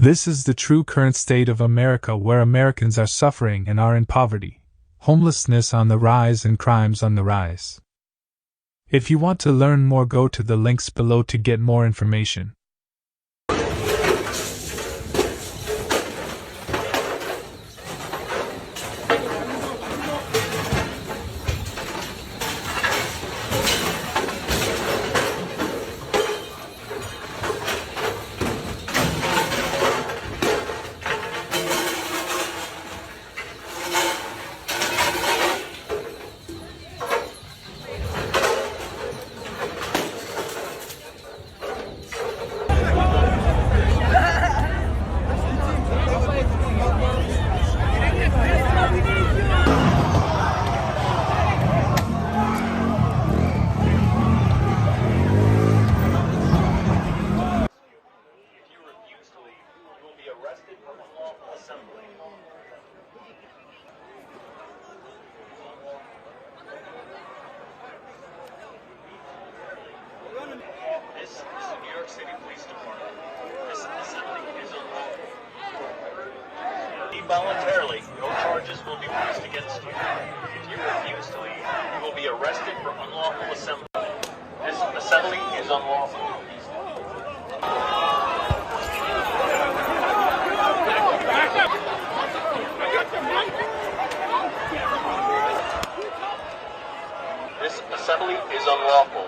This is the true current state of America, where Americans are suffering and are in poverty, homelessness on the rise and crimes on the rise. If you want to learn more, go to the links below to get more information. This is the New York City Police Department. This assembly is unlawful. Voluntarily, no charges will be placed against you. If you refuse to leave, you will be arrested for unlawful assembly. This assembly is unlawful. This assembly is unlawful.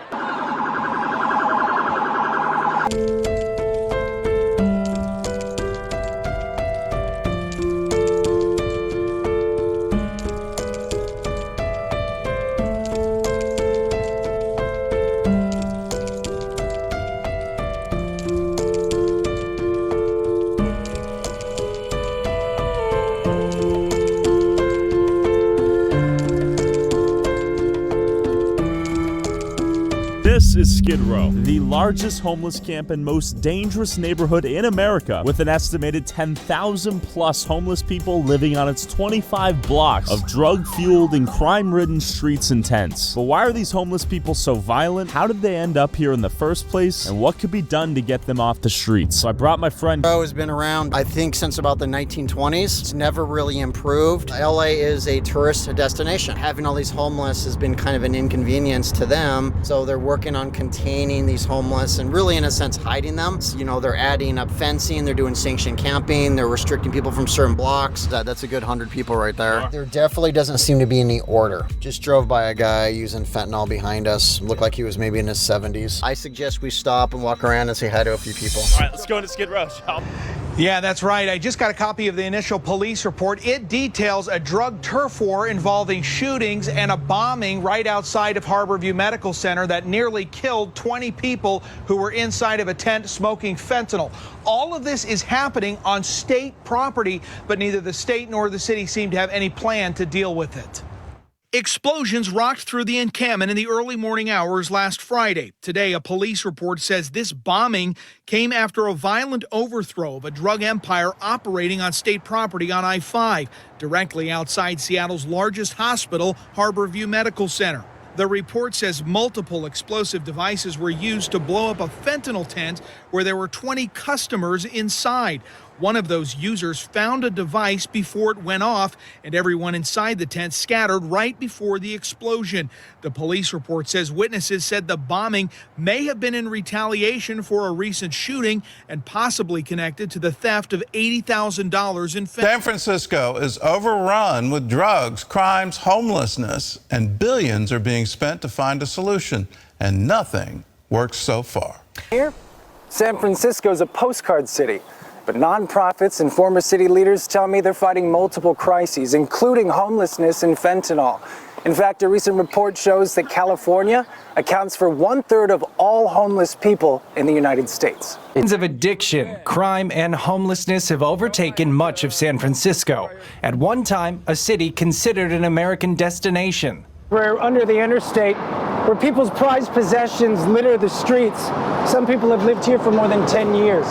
This is Skid Row, the largest homeless camp and most dangerous neighborhood in America, with an estimated 10,000 plus homeless people living on its 25 blocks of drug-fueled and crime-ridden streets and tents. But why are these homeless people so violent? How did they end up here in the first place? And what could be done to get them off the streets? So I brought my friend. Skid Row has been around, I think, since about the 1920s. It's never really improved. LA is a tourist destination. Having all these homeless has been kind of an inconvenience to them, so they're working on containing these homeless and really, in a sense, hiding them. So, you know, they're adding up fencing, they're doing sanctioned camping, they're restricting people from certain blocks. That's a good 100 people right there. There definitely doesn't seem to be any order. Just drove by a guy using fentanyl behind us. Looked like he was maybe in his 70s. I suggest we stop and walk around and say hi to a few people. All right, let's go into Skid Row, shall we? Yeah, that's right. I just got a copy of the initial police report. It details a drug turf war involving shootings and a bombing right outside of Harborview Medical Center that nearly killed 20 people who were inside of a tent smoking fentanyl. All of this is happening on state property, but neither the state nor the city seem to have any plan to deal with it. Explosions rocked through the encampment in the early morning hours last Friday. Today, a police report says this bombing came after a violent overthrow of a drug empire operating on state property on I-5, directly outside Seattle's largest hospital, Harborview Medical Center. The report says multiple explosive devices were used to blow up a fentanyl tent where there were 20 customers inside. One of those users found a device before it went off, and everyone inside the tent scattered right before the explosion. The police report says witnesses said the bombing may have been in retaliation for a recent shooting and possibly connected to the theft of $80,000 in fentanyl. San Francisco is overrun with drugs, crimes, homelessness, and billions are being spent to find a solution, and nothing works so far. Here, San Francisco is a postcard city. But nonprofits and former city leaders tell me they're fighting multiple crises, including homelessness and fentanyl. In fact, a recent report shows that California accounts for 1/3 of all homeless people in the United States. Of addiction, crime, and homelessness have overtaken much of San Francisco. At one time, a city considered an American destination. We're under the interstate, where people's prized possessions litter the streets. Some people have lived here for more than 10 years.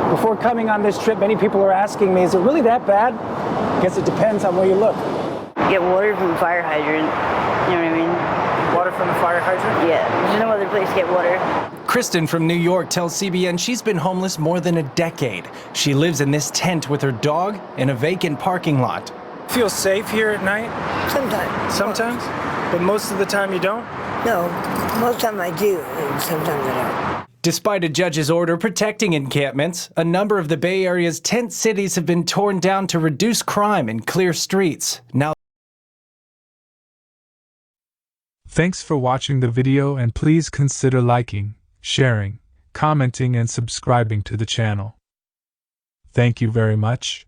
Before coming on this trip, many people are asking me, is it really that bad? I guess it depends on where you look. Get water from the fire hydrant, you know what I mean? Water from the fire hydrant? Yeah, there's no other place to get water. Kristen from New York tells CBN she's been homeless more than a decade. She lives in this tent with her dog in a vacant parking lot. Feel safe here at night? Sometimes. Sometimes? But most of the time you don't? No, most of the time I do, and sometimes I don't. Despite a judge's order protecting encampments, a number of the Bay Area's tent cities have been torn down to reduce crime and clear streets. Now, thanks for watching the video, and please consider liking, sharing, commenting and subscribing to the channel. Thank you very much.